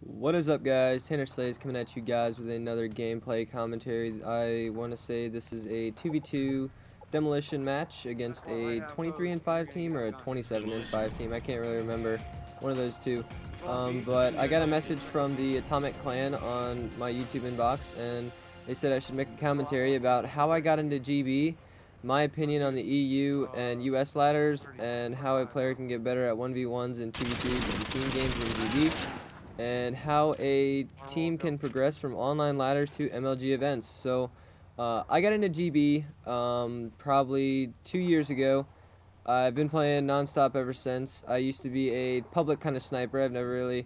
What is up, guys? Tanner Slay is coming at you guys with another gameplay commentary. I want to say this is a 2v2 demolition match against a 23 and 5 team or a 27 and 5 team. I can't really remember, one of those two. But I got a message from the Atomic Clan on my YouTube inbox, and they said I should make a commentary about how I got into GB, my opinion on the EU and US ladders, and how a player can get better at 1v1s and 2v2s and team games in GB, and how a team can progress from online ladders to MLG events. So I got into GB probably 2 years ago. I've been playing nonstop ever since. I used to be a public kind of sniper. I've never really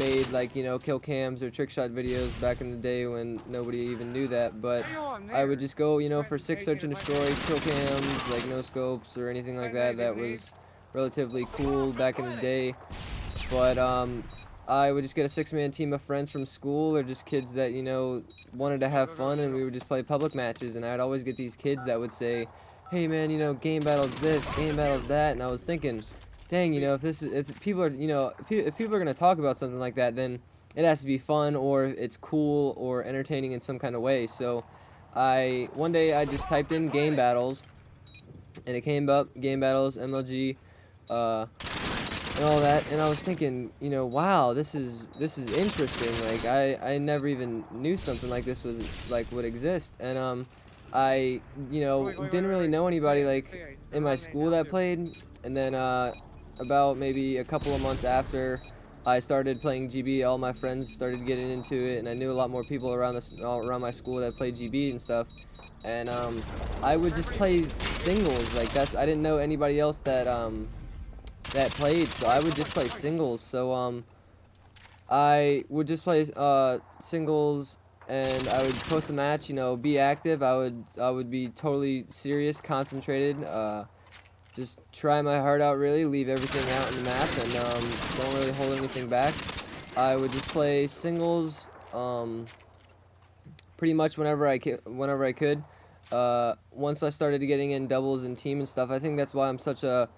made, like, kill cams or trick shot videos back in the day when nobody even knew that, but I would just go, for 6 search and destroy, kill cams, like no scopes or anything like that. That was relatively cool back in the day. But I would just get a 6-man team of friends from school, or just kids that, wanted to have fun, and we would just play public matches. And I'd always get these kids that would say, hey man, game battles this, game battles that. And I was thinking, dang, if people are, if people are going to talk about something like that, then it has to be fun, or it's cool or entertaining in some kind of way. So one day I just typed in game battles, and it came up game battles, MLG, and all that, and I was thinking, wow, this is interesting. Like, I never even knew something like this would exist. And I didn't really know anybody like in my school that played. And then about maybe a couple of months after I started playing GB, all my friends started getting into it, and I knew a lot more people around my school that played GB and stuff. And I would just play singles. Like, I didn't know anybody else that played, so I would just play singles. So I would just play singles, and I would post a match, be active. I would be totally serious, concentrated, just try my heart out, really leave everything out in the map, and don't really hold anything back. I would just play singles pretty much whenever I could. Once I started getting in doubles and team and stuff, I think that's why I'm such a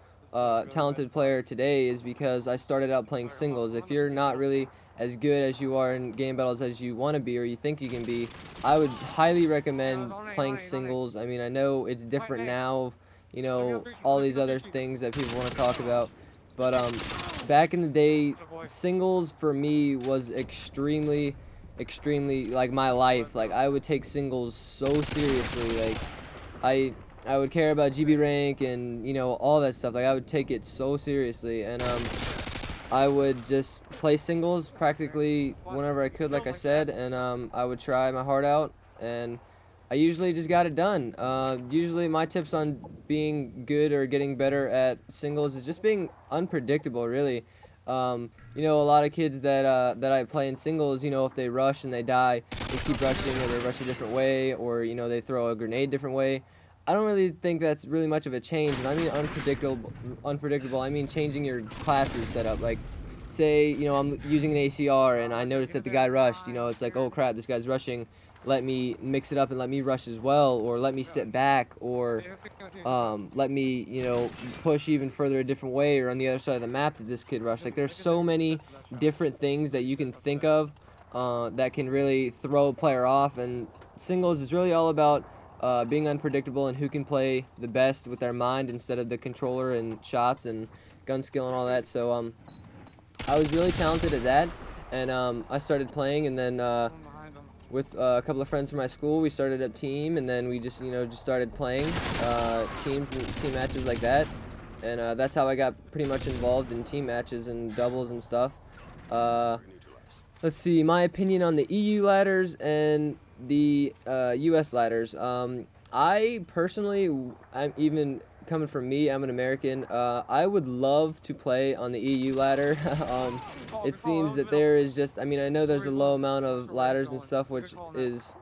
talented player today, is because I started out playing singles. If you're not really as good as you are in game battles as you want to be, or you think you can be, I would highly recommend playing singles. I mean, I know it's different now, all these other things that people want to talk about, but back in the day, singles for me was extremely like my life. Like, I would take singles so seriously. Like, I would care about GB rank and, all that stuff. Like, I would take it so seriously, and I would just play singles practically whenever I could, like I said, and I would try my heart out, and I usually just got it done. Usually my tips on being good or getting better at singles is just being unpredictable, really. A lot of kids that I play in singles, if they rush and they die, they keep rushing, or they rush a different way, or, they throw a grenade different way. I don't really think that's really much of a change. And I mean unpredictable, I mean changing your classes setup. Like, say, I'm using an ACR and I noticed that the guy rushed, it's like, oh crap, this guy's rushing. Let me mix it up and let me rush as well, or let me sit back, or let me, push even further a different way, or on the other side of the map that this kid rushed. Like, there's so many different things that you can think of that can really throw a player off, and singles is really all about being unpredictable and who can play the best with their mind instead of the controller and shots and gun skill and all that. So I was really talented at that, and I started playing, and then with a couple of friends from my school, we started a team, and then we just just started playing teams and team matches like that, and that's how I got pretty much involved in team matches and doubles and stuff. Let's see, my opinion on the EU ladders and the US ladders. I personally, I'm even coming from me, I'm an American. I would love to play on the EU ladder. It seems that there is just, I mean, I know there's a low amount of ladders and stuff, which is,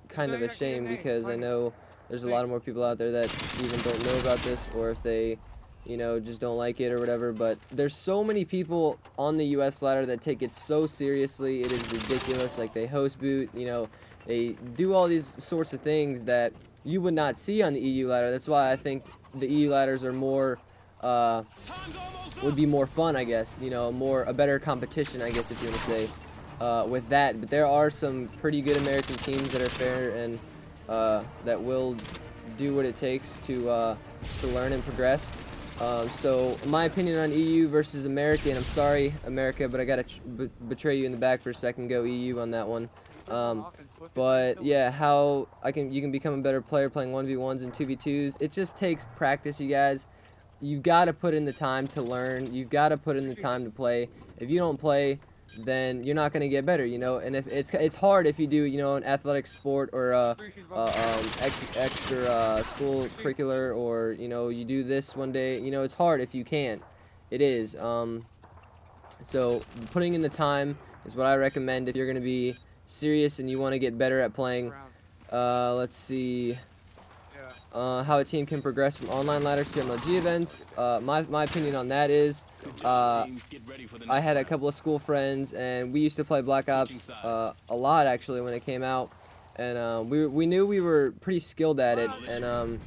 kind of a shame, because I know there's a lot of more people out there that even don't know about this, or if they, just don't like it or whatever. But there's so many people on the US ladder that take it so seriously. It is ridiculous. Like, they host boot, they do all these sorts of things that you would not see on the EU ladder. That's why I think the EU ladders are more would be more fun, I guess. You know, a better competition, I guess, if you want to say, with that. But there are some pretty good American teams that are fair and that will do what it takes to learn and progress. So my opinion on EU versus America, and I'm sorry, America, but I gotta betray you in the back for a second. Go EU on that one. But yeah, how you can become a better player playing 1v1s and 2v2s. It just takes practice, you guys. You've got to put in the time to learn. You've got to put in the time to play. If you don't play, then you're not going to get better, you know. And if it's hard if you do, you know, an athletic sport or extra school curricular, or you know, you do this one day, you know, it's hard if you can't. It is. So putting in the time is what I recommend if you're going to be serious and you want to get better at playing. Let's see. How a team can progress from online ladders to MLG events. My opinion on that is, I had a couple of school friends, and we used to play Black Ops a lot actually when it came out, and we knew we were pretty skilled at it, and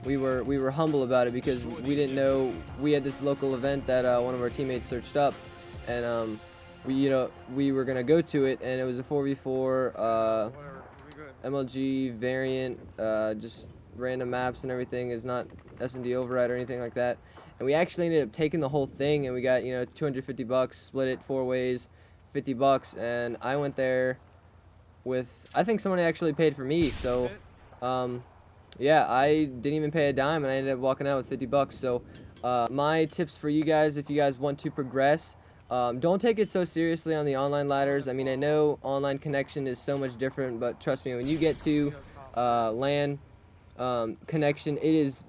we were humble about it because we didn't know we had this local event that one of our teammates searched up, and we were gonna go to it, and it was a 4v4 MLG variant, just random maps and everything. Is not S&D override or anything like that, and we actually ended up taking the whole thing, and we got, you know, $250, split it 4 ways, $50, and I went there with, I think someone actually paid for me, so yeah, I didn't even pay a dime, and I ended up walking out with $50. So my tips for you guys, if you guys want to progress, don't take it so seriously on the online ladders. I mean, I know online connection is so much different, but trust me, when you get to LAN connection, it's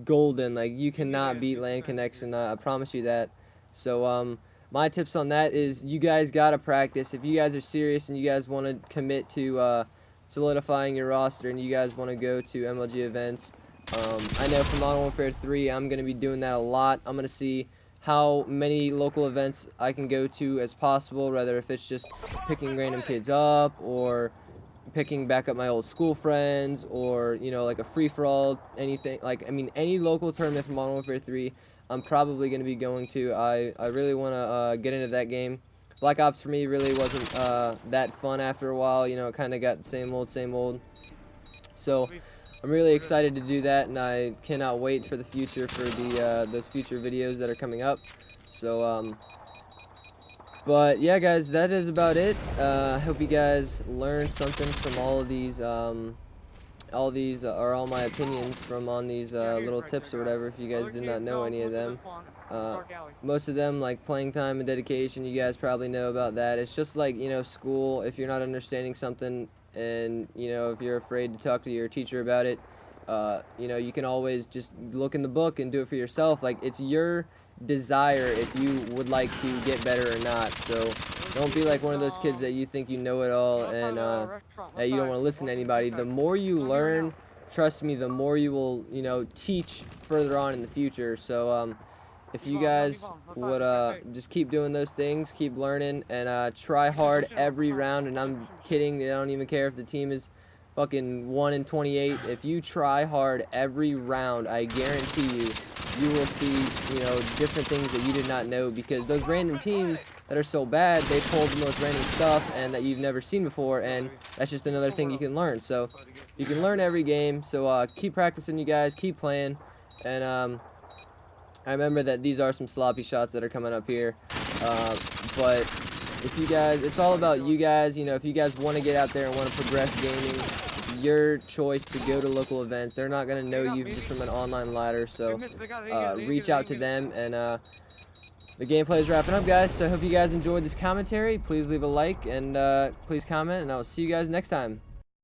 golden. Like, you cannot beat LAN connection, I promise you that. So my tips on that is, you guys gotta practice. If you guys are serious and you guys want to commit to solidifying your roster and you guys want to go to MLG events, I know for Modern Warfare 3 I'm gonna be doing that a lot. I'm gonna see how many local events I can go to as possible, whether if it's just picking random kids up, or picking back up my old school friends, or, you know, like a free-for-all, anything. Like, I mean, any local tournament from Modern Warfare 3 I'm probably going to be going to. I really want to get into that game. Black Ops for me really wasn't that fun after a while, you know. It kind of got the same old, same old. So I'm really excited to do that, and I cannot wait for the future, for the those future videos that are coming up. So but yeah, guys, that is about it. I hope you guys learned something from all of these, are all my opinions from on these little tips or whatever. If you guys did not know any of them, most of them, like playing time and dedication, you guys probably know about that. It's just like, you know, school. If you're not understanding something, and, you know, if you're afraid to talk to your teacher about it, you know, you can always just look in the book and do it for yourself. Like, it's your desire if you would like to get better or not. So don't be like one of those kids that you think you know it all, and that you don't want to listen to anybody. The more you learn, trust me, the more you will, you know, teach further on in the future. So if you guys would just keep doing those things, keep learning, and try hard every round. And I'm kidding, I don't even care if the team is fucking 1-28. If you try hard every round, I guarantee you will see, you know, different things that you did not know, because those random teams that are so bad, they pull the most random stuff and that you've never seen before, and that's just another thing you can learn. So you can learn every game. So keep practicing, you guys, keep playing, and I remember that these are some sloppy shots that are coming up here, but if you guys, it's all about you guys. You know, if you guys want to get out there and want to progress gaming, it's your choice to go to local events. They're not going to know you just from an online ladder, so reach out to them. And the gameplay is wrapping up, guys, so I hope you guys enjoyed this commentary. Please leave a like, and please comment, and I will see you guys next time.